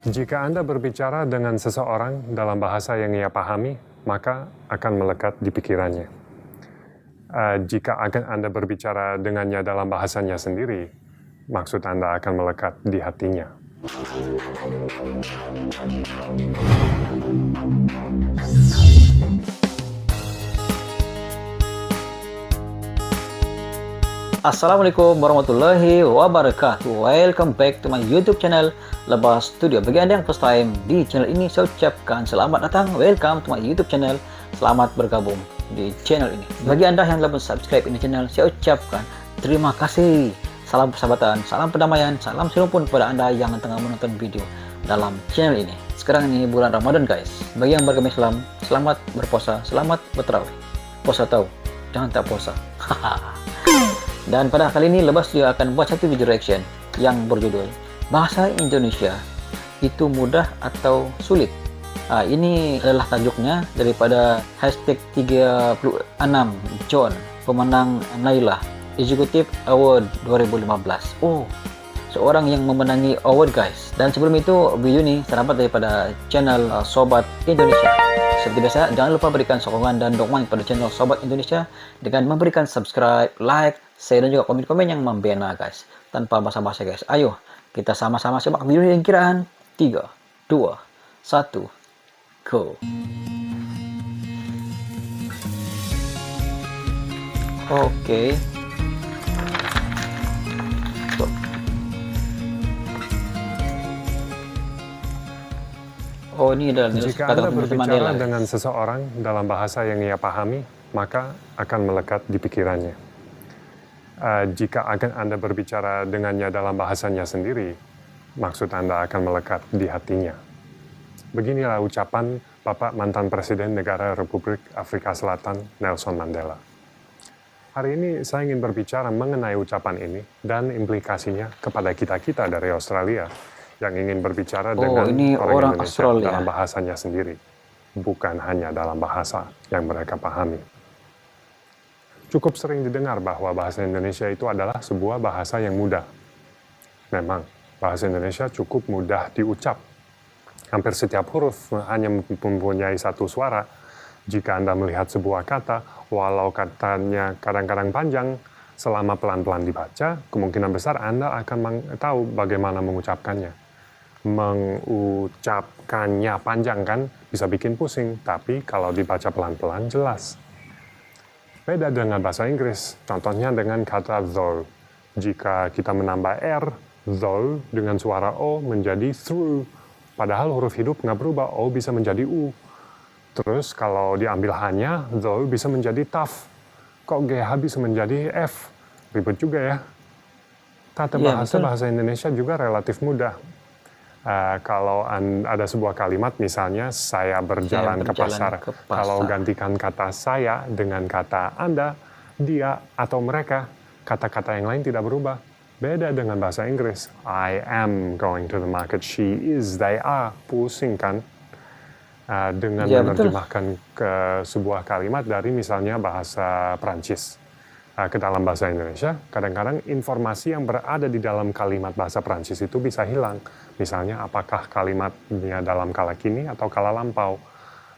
Jika Anda berbicara dengan seseorang dalam bahasa yang ia pahami, maka akan melekat di pikirannya. Jika Anda berbicara dengannya dalam bahasanya sendiri, maksud Anda akan melekat di hatinya. Assalamualaikum warahmatullahi wabarakatuh. Welcome back to my YouTube channel Lebas Studio. Bagi Anda yang first time di channel ini, saya ucapkan selamat datang. Welcome to my YouTube channel. Selamat bergabung di channel ini. Bagi Anda yang belum subscribe ini channel, saya ucapkan terima kasih. Salam persahabatan, salam perdamaian, salam serumpun kepada Anda yang tengah menonton video dalam channel ini. Sekarang ini bulan Ramadan guys. Bagi yang beragama Islam, selamat berpuasa, selamat bertarawih. Puasa tahu, jangan tak puasa. Dan pada kali ini Lebas juga akan buat satu video reaction yang berjudul Bahasa Indonesia itu mudah atau sulit. Ini adalah tajuknya daripada hashtag 36 John, pemenang Naila Executive Award 2015. Oh, seorang yang memenangi award guys. Dan sebelum itu video ini saya dapat daripada channel Sobat Indonesia. Seperti biasa, jangan lupa berikan sokongan dan dukungan pada channel Sobat Indonesia dengan memberikan subscribe, like, share, dan juga komen-komen yang membina guys. Tanpa basa-basi guys, ayo kita sama-sama simak video yang kiraan 3, 2, 1, go. Oke. Oh, ini adalah Jika Anda berbicara dengan seseorang dalam bahasa yang ia pahami, maka akan melekat di pikirannya. Jika Anda berbicara dengannya dalam bahasanya sendiri, maksud Anda akan melekat di hatinya. Beginilah ucapan Bapak mantan Presiden Negara Republik Afrika Selatan, Nelson Mandela. Hari ini saya ingin berbicara mengenai ucapan ini dan implikasinya kepada kita-kita dari Australia yang ingin berbicara dengan orang Indonesia Australia dalam bahasanya sendiri, bukan hanya dalam bahasa yang mereka pahami. Cukup sering didengar bahwa bahasa Indonesia itu adalah sebuah bahasa yang mudah. Memang, bahasa Indonesia cukup mudah diucap. Hampir setiap huruf hanya mempunyai satu suara. Jika Anda melihat sebuah kata, walau katanya kadang-kadang panjang, selama pelan-pelan dibaca, kemungkinan besar Anda akan tahu bagaimana mengucapkannya. Mengucapkannya panjang kan bisa bikin pusing, tapi kalau dibaca pelan-pelan jelas. Beda dengan bahasa Inggris, contohnya dengan kata though. Jika kita menambah R, though dengan suara O menjadi through. Padahal huruf hidup nggak berubah, O bisa menjadi U. Terus kalau diambil hanya, though bisa menjadi tough. Kok GH bisa menjadi F? Ribet juga ya. Tata bahasa Indonesia juga relatif mudah. Kalau ada sebuah kalimat, misalnya saya berjalan ke pasar. Kalau gantikan kata saya dengan kata Anda, dia, atau mereka, kata-kata yang lain tidak berubah. Beda dengan bahasa Inggris. I am going to the market, she is, they are. Pusing kan? Dengan menerjemahkan ke sebuah kalimat dari misalnya bahasa Prancis ke dalam bahasa Indonesia, kadang-kadang informasi yang berada di dalam kalimat bahasa Prancis itu bisa hilang. Misalnya, apakah kalimatnya dalam kala kini atau kala lampau,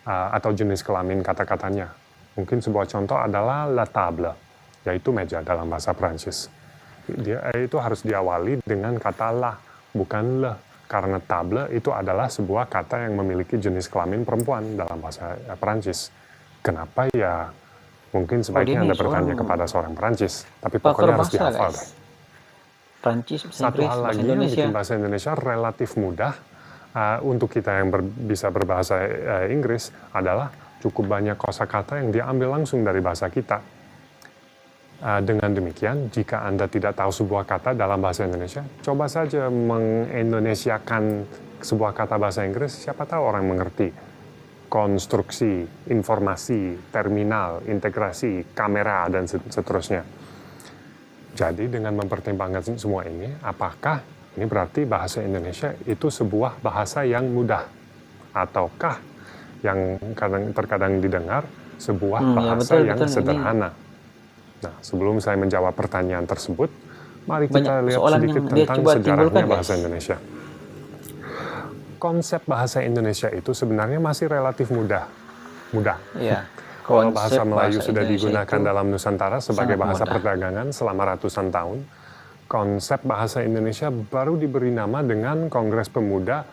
atau jenis kelamin kata-katanya. Mungkin sebuah contoh adalah la table, yaitu meja dalam bahasa Prancis. Itu harus diawali dengan kata la, bukan le, karena table itu adalah sebuah kata yang memiliki jenis kelamin perempuan dalam bahasa Prancis. Kenapa ya? Mungkin sebaiknya Anda bertanya kepada seorang Perancis, tapi pokoknya harus dihafal. Prancis, satu hal lagi yang bikin bahasa Indonesia relatif mudah untuk kita yang bisa berbahasa Inggris adalah cukup banyak kosakata yang diambil langsung dari bahasa kita. Dengan demikian, jika Anda tidak tahu sebuah kata dalam bahasa Indonesia, coba saja mengindonesiakan sebuah kata bahasa Inggris, siapa tahu orang mengerti. Konstruksi, informasi, terminal, integrasi, kamera, dan seterusnya. Jadi dengan mempertimbangkan semua ini, apakah ini berarti bahasa Indonesia itu sebuah bahasa yang mudah? Ataukah yang terkadang didengar sebuah bahasa yang sederhana? Nah, sebelum saya menjawab pertanyaan tersebut, mari kita lihat sedikit tentang sejarahnya bahasa Indonesia. konsep bahasa Indonesia itu sebenarnya masih relatif mudah. Iya. Kalau Konsep bahasa Melayu bahasa sudah Indonesia digunakan itu dalam Nusantara sebagai sangat bahasa mudah. perdagangan selama ratusan tahun, konsep bahasa Indonesia baru diberi nama dengan Kongres Pemuda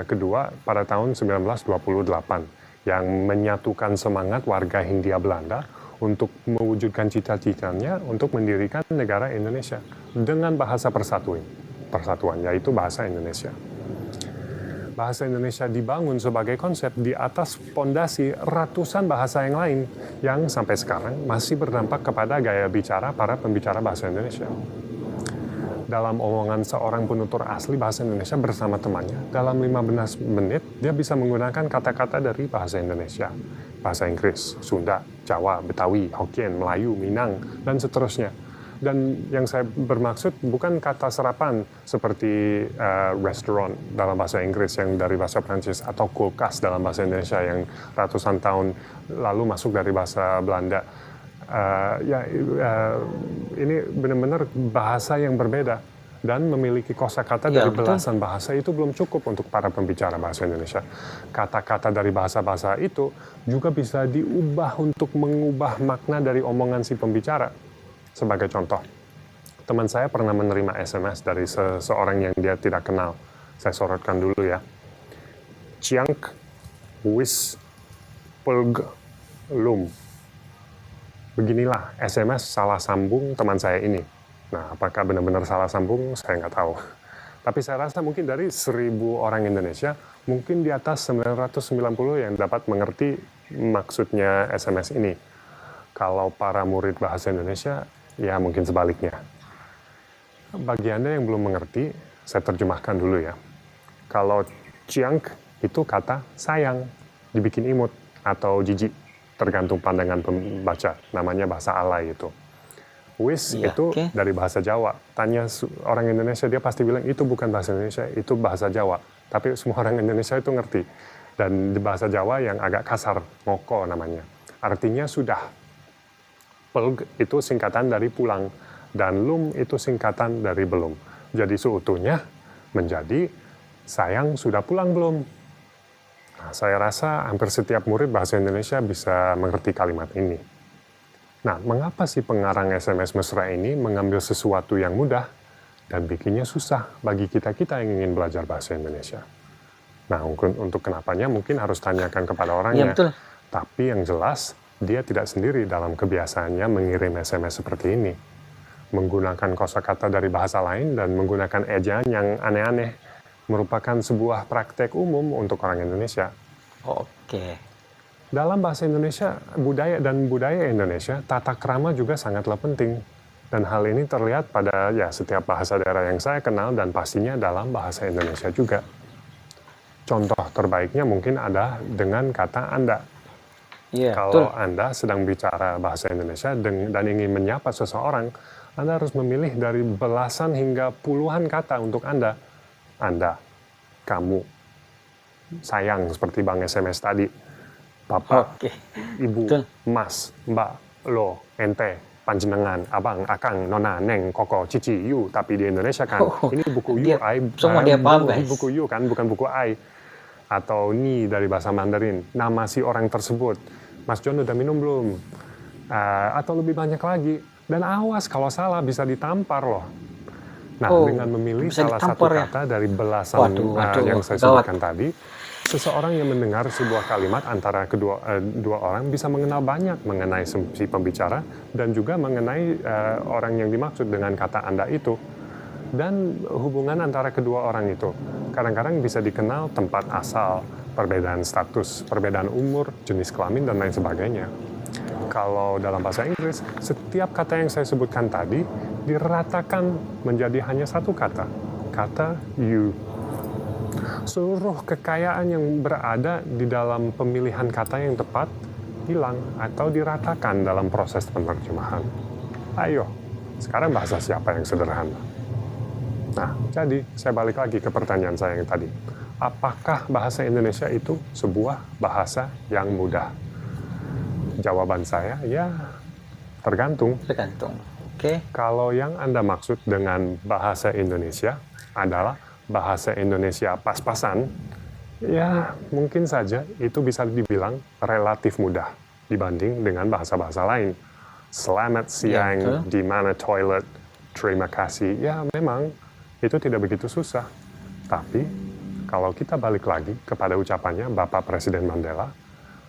kedua pada tahun 1928 yang menyatukan semangat warga Hindia Belanda untuk mewujudkan cita-citanya untuk mendirikan negara Indonesia dengan bahasa persatuan, yaitu bahasa Indonesia. Bahasa Indonesia dibangun sebagai konsep di atas fondasi ratusan bahasa yang lain yang sampai sekarang masih berdampak kepada gaya bicara para pembicara bahasa Indonesia. Dalam omongan seorang penutur asli bahasa Indonesia bersama temannya, dalam 15 menit dia bisa menggunakan kata-kata dari bahasa Indonesia, bahasa Inggris, Sunda, Jawa, Betawi, Hokkien, Melayu, Minang, dan seterusnya. Dan yang saya bermaksud bukan kata serapan seperti restaurant dalam bahasa Inggris yang dari bahasa Prancis atau kulkas dalam bahasa Indonesia yang ratusan tahun lalu masuk dari bahasa Belanda. Ini benar-benar bahasa yang berbeda dan memiliki kosakata dari belasan bahasa itu belum cukup untuk para pembicara bahasa Indonesia. Kata-kata dari bahasa-bahasa itu juga bisa diubah untuk mengubah makna dari omongan si pembicara. Sebagai contoh, teman saya pernah menerima SMS dari seseorang yang dia tidak kenal. Saya sorotkan dulu ya. Ciangk wis pelg lum. Beginilah SMS salah sambung teman saya ini. Nah, apakah benar-benar salah sambung, saya nggak tahu. Tapi saya rasa mungkin dari 1.000 orang Indonesia, mungkin di atas 990 yang dapat mengerti maksudnya SMS ini. Kalau para murid bahasa Indonesia, ya mungkin sebaliknya. Bagi Anda yang belum mengerti, saya terjemahkan dulu ya. Kalau ciangk itu kata sayang, dibikin imut atau jijik, tergantung pandangan pembaca, namanya bahasa alay itu. Wis itu dari bahasa Jawa. Tanya orang Indonesia, dia pasti bilang itu bukan bahasa Indonesia, itu bahasa Jawa. Tapi semua orang Indonesia itu ngerti. Dan di bahasa Jawa yang agak kasar, ngoko namanya. Artinya sudah. Pelg itu singkatan dari pulang, dan lum itu singkatan dari belum. Jadi seutuhnya menjadi sayang sudah pulang belum. Nah, saya rasa hampir setiap murid bahasa Indonesia bisa mengerti kalimat ini. Nah, mengapa si pengarang SMS mesra ini mengambil sesuatu yang mudah dan bikinnya susah bagi kita-kita yang ingin belajar bahasa Indonesia? Nah, untuk kenapanya mungkin harus tanyakan kepada orangnya. Betul. Tapi yang jelas, dia tidak sendiri dalam kebiasaannya mengirim SMS seperti ini. Menggunakan kosakata dari bahasa lain dan menggunakan ejaan yang aneh-aneh merupakan sebuah praktek umum untuk orang Indonesia. Oke. Dalam bahasa Indonesia, budaya Indonesia, tata krama juga sangatlah penting. Dan hal ini terlihat pada setiap bahasa daerah yang saya kenal dan pastinya dalam bahasa Indonesia juga. Contoh terbaiknya mungkin ada dengan kata Anda. Kalau Anda sedang bicara bahasa Indonesia dan ingin menyapa seseorang, Anda harus memilih dari belasan hingga puluhan kata untuk Anda. Anda, kamu, sayang seperti Bang SMS tadi, Bapak, Ibu, Mas, Mbak, Lo, Ente, Panjenengan, Abang, Akang, Nona, Neng, Koko, Cici, You. Tapi di Indonesia kan, ini buku You, semua dia paham, guys. Buku You kan, bukan buku I. Atau Ni dari bahasa Mandarin, nama si orang tersebut. Mas John udah minum belum? Atau lebih banyak lagi. Dan awas kalau salah bisa ditampar loh. Nah, dengan memilih salah satu kata dari belasan yang saya sebutkan tadi, seseorang yang mendengar sebuah kalimat antara dua orang bisa mengenal banyak mengenai si pembicara dan juga mengenai orang yang dimaksud dengan kata Anda itu. Dan hubungan antara kedua orang itu. Kadang-kadang bisa dikenal tempat asal, perbedaan status, perbedaan umur, jenis kelamin, dan lain sebagainya. Kalau dalam bahasa Inggris, setiap kata yang saya sebutkan tadi diratakan menjadi hanya satu kata you. Seluruh kekayaan yang berada di dalam pemilihan kata yang tepat hilang atau diratakan dalam proses penerjemahan. Ayo, sekarang bahasa siapa yang sederhana? Nah, jadi saya balik lagi ke pertanyaan saya yang tadi. Apakah bahasa Indonesia itu sebuah bahasa yang mudah? Jawaban saya, ya tergantung. Tergantung. Oke. Kalau yang Anda maksud dengan bahasa Indonesia adalah bahasa Indonesia pas-pasan, ya mungkin saja itu bisa dibilang relatif mudah dibanding dengan bahasa-bahasa lain. Selamat siang, di mana toilet, terima kasih. Ya memang itu tidak begitu susah. Tapi kalau kita balik lagi kepada ucapannya Bapak Presiden Mandela,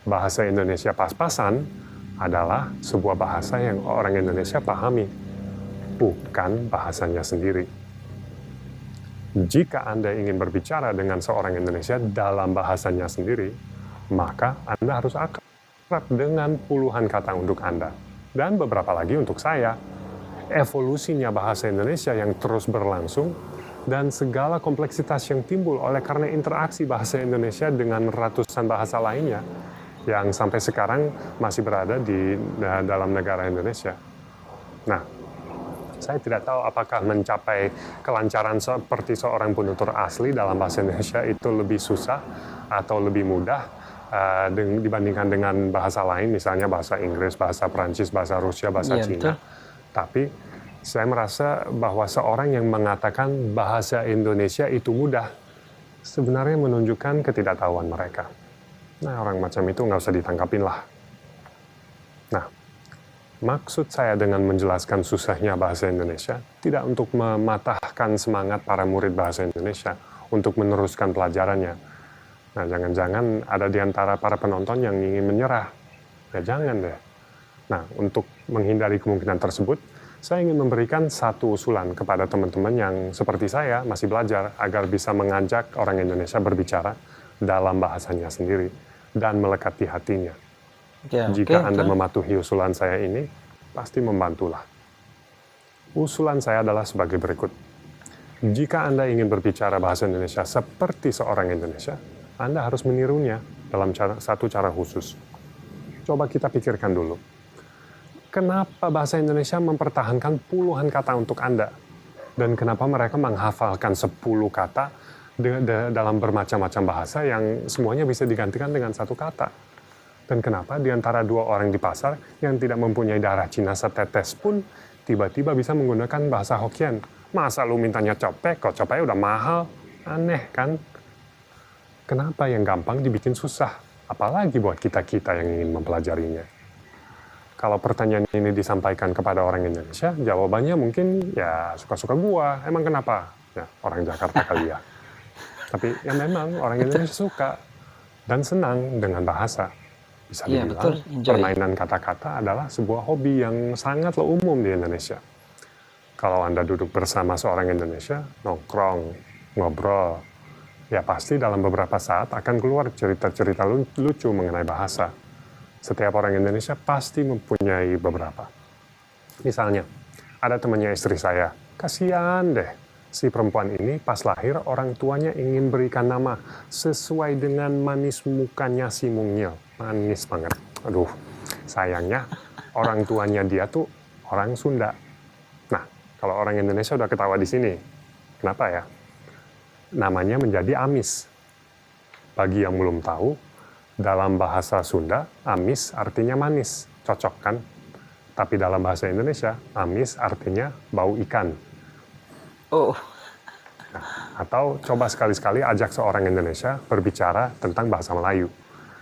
bahasa Indonesia pas-pasan adalah sebuah bahasa yang orang Indonesia pahami, bukan bahasanya sendiri. Jika Anda ingin berbicara dengan seorang Indonesia dalam bahasanya sendiri, maka Anda harus akrab dengan puluhan kata untuk Anda. Dan beberapa lagi untuk saya. Evolusinya bahasa Indonesia yang terus berlangsung dan segala kompleksitas yang timbul oleh karena interaksi bahasa Indonesia dengan ratusan bahasa lainnya yang sampai sekarang masih berada di dalam negara Indonesia. Nah, saya tidak tahu apakah mencapai kelancaran seperti seorang penutur asli dalam bahasa Indonesia itu lebih susah atau lebih mudah dibandingkan dengan bahasa lain, misalnya bahasa Inggris, bahasa Prancis, bahasa Rusia, bahasa Cina. Tapi saya merasa bahwa seorang yang mengatakan bahasa Indonesia itu mudah, sebenarnya menunjukkan ketidaktahuan mereka. Nah, orang macam itu nggak usah ditangkapin lah. Nah, maksud saya dengan menjelaskan susahnya bahasa Indonesia, tidak untuk mematahkan semangat para murid bahasa Indonesia untuk meneruskan pelajarannya. Nah, jangan-jangan ada di antara para penonton yang ingin menyerah. Ya, jangan deh. Nah, untuk menghindari kemungkinan tersebut, saya ingin memberikan satu usulan kepada teman-teman yang seperti saya masih belajar agar bisa mengajak orang Indonesia berbicara dalam bahasanya sendiri dan melekat di hatinya. Ya, jika Anda mematuhi usulan saya ini, pasti membantulah. Usulan saya adalah sebagai berikut. Jika Anda ingin berbicara bahasa Indonesia seperti seorang Indonesia, Anda harus menirunya dalam satu cara khusus. Coba kita pikirkan dulu. Kenapa bahasa Indonesia mempertahankan puluhan kata untuk Anda? Dan kenapa mereka menghafalkan 10 kata dalam bermacam-macam bahasa yang semuanya bisa digantikan dengan satu kata? Dan kenapa di antara dua orang di pasar yang tidak mempunyai darah Cina setetes pun tiba-tiba bisa menggunakan bahasa Hokkien? Masa lu mintanya copek, kok copeknya udah mahal? Aneh kan? Kenapa yang gampang dibikin susah? Apalagi buat kita-kita yang ingin mempelajarinya. Kalau pertanyaan ini disampaikan kepada orang Indonesia, jawabannya mungkin ya suka-suka gua. Emang kenapa? Ya, orang Jakarta kali ya. Tapi ya memang orang Indonesia suka dan senang dengan bahasa. Bisa dibilang permainan kata-kata adalah sebuah hobi yang sangatlah umum di Indonesia. Kalau Anda duduk bersama seorang Indonesia, nongkrong, ngobrol, ya pasti dalam beberapa saat akan keluar cerita-cerita lucu mengenai bahasa. Setiap orang Indonesia pasti mempunyai beberapa. Misalnya, ada temannya istri saya, kasihan deh, si perempuan ini pas lahir orang tuanya ingin berikan nama sesuai dengan manis mukanya si mungil. Manis banget. Aduh, sayangnya orang tuanya dia tuh orang Sunda. Nah, kalau orang Indonesia udah ketawa di sini, kenapa ya? Namanya menjadi Amis. Bagi yang belum tahu, dalam bahasa Sunda, Amis artinya manis. Cocok kan? Tapi dalam bahasa Indonesia, Amis artinya bau ikan. Oh. Nah, atau coba sekali-sekali ajak seorang Indonesia berbicara tentang bahasa Melayu.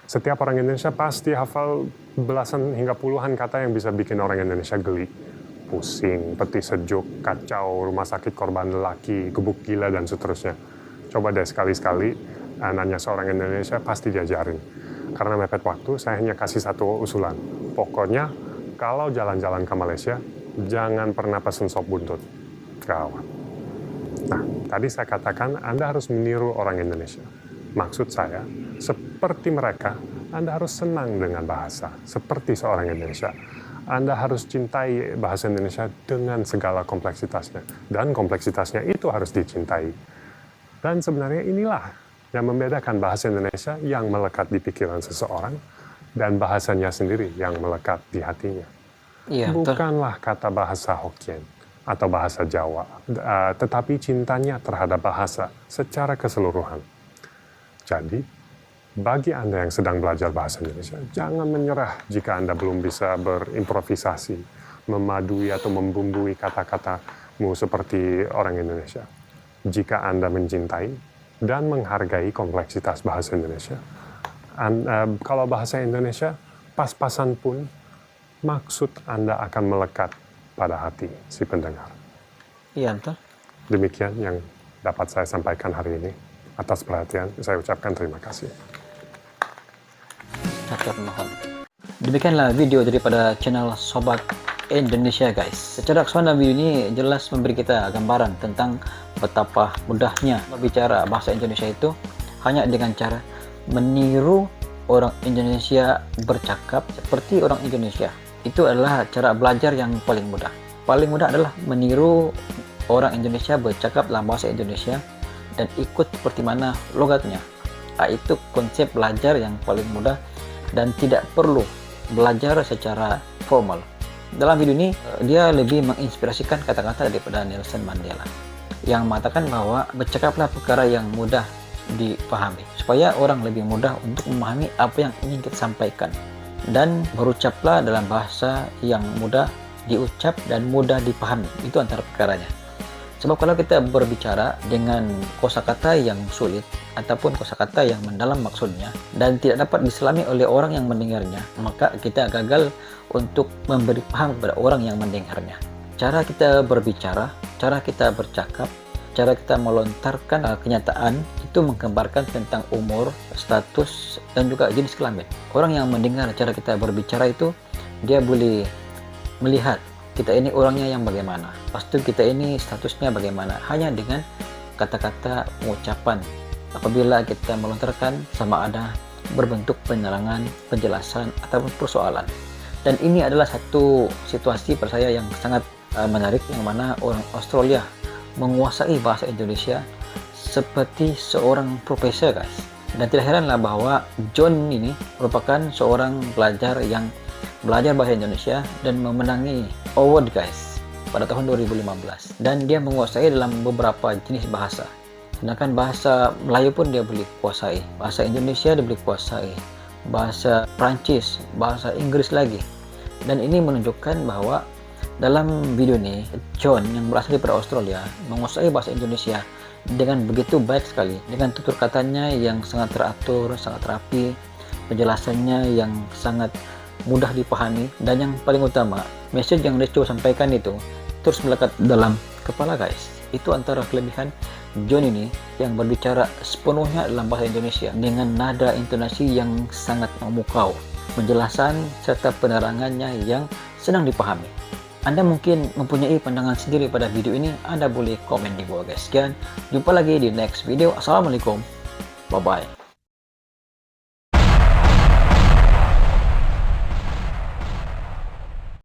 Setiap orang Indonesia pasti hafal belasan hingga puluhan kata yang bisa bikin orang Indonesia geli. Pusing, peti sejuk, kacau, rumah sakit korban lelaki, gebuk gila, dan seterusnya. Coba deh sekali-sekali nanya seorang Indonesia, pasti diajarin. Karena mepet waktu, saya hanya kasih satu usulan. Pokoknya, kalau jalan-jalan ke Malaysia, jangan pernah pesen sop buntut. Gawat. Nah, tadi saya katakan Anda harus meniru orang Indonesia. Maksud saya, seperti mereka, Anda harus senang dengan bahasa, seperti seorang Indonesia. Anda harus cintai bahasa Indonesia dengan segala kompleksitasnya. Dan kompleksitasnya itu harus dicintai. Dan sebenarnya inilah yang membedakan bahasa Indonesia yang melekat di pikiran seseorang dan bahasanya sendiri yang melekat di hatinya. Iya, bukanlah kata bahasa Hokkien atau bahasa Jawa, tetapi cintanya terhadap bahasa secara keseluruhan. Jadi, bagi Anda yang sedang belajar bahasa Indonesia, jangan menyerah jika Anda belum bisa berimprovisasi, memadui atau membumbui kata-katamu seperti orang Indonesia. jika Anda mencintai dan menghargai kompleksitas bahasa Indonesia. Kalau bahasa Indonesia pas-pasan pun, maksud Anda akan melekat pada hati si pendengar. Iya, betul. Demikian yang dapat saya sampaikan hari ini. Atas perhatian, saya ucapkan terima kasih. Cakap mohon. Demikianlah video daripada channel Sobat Indonesia, guys. Secara keseluruhan video ini jelas memberi kita gambaran tentang betapa mudahnya berbicara bahasa Indonesia itu hanya dengan cara meniru orang Indonesia bercakap seperti orang Indonesia. Itu adalah cara belajar yang paling mudah. Paling mudah adalah meniru orang Indonesia bercakap dalam bahasa Indonesia dan ikut seperti mana logatnya. Itu konsep belajar yang paling mudah dan tidak perlu belajar secara formal. Dalam video ini dia lebih menginspirasikan kata-kata daripada Nelson Mandela yang mengatakan bahwa bercakaplah perkara yang mudah dipahami supaya orang lebih mudah untuk memahami apa yang ingin kita sampaikan, dan berucaplah dalam bahasa yang mudah diucap dan mudah dipahami. Itu antara perkaranya. Sebab kalau kita berbicara dengan kosakata yang sulit ataupun kosakata yang mendalam maksudnya dan tidak dapat diselami oleh orang yang mendengarnya, maka kita gagal untuk memberi paham kepada orang yang mendengarnya. Cara kita berbicara, cara kita bercakap, cara kita melontarkan kenyataan itu menggambarkan tentang umur, status, dan juga jenis kelamin. Orang yang mendengar cara kita berbicara itu, dia boleh melihat kita ini orangnya yang bagaimana, pasti kita ini statusnya bagaimana, hanya dengan kata-kata pengucapan. Apabila kita melontarkan sama ada berbentuk penerangan, penjelasan, ataupun persoalan. Dan ini adalah satu situasi percaya yang sangat menarik, yang mana orang Australia menguasai bahasa Indonesia seperti seorang profesor, guys. Dan tidak heranlah bahwa John ini merupakan seorang pelajar yang belajar bahasa Indonesia dan memenangi award, guys, pada tahun 2015, dan dia menguasai dalam beberapa jenis bahasa. Sedangkan bahasa Melayu pun dia boleh kuasai, bahasa Indonesia dia boleh kuasai, bahasa Prancis, bahasa Inggris lagi. Dan ini menunjukkan bahwa dalam video ini John yang berasal dari Australia menguasai bahasa Indonesia dengan begitu baik sekali, dengan tutur katanya yang sangat teratur, sangat rapi, penjelasannya yang sangat mudah dipahami, dan yang paling utama, message yang dia coba sampaikan itu terus melekat dalam kepala, guys. Itu antara kelebihan John ini yang berbicara sepenuhnya dalam bahasa Indonesia dengan nada intonasi yang sangat memukau, penjelasan serta penerangannya yang senang dipahami. Anda mungkin mempunyai pandangan sendiri pada video ini, Anda boleh komen di bawah, guys. Sekian, jumpa lagi di next video. Assalamualaikum, bye bye.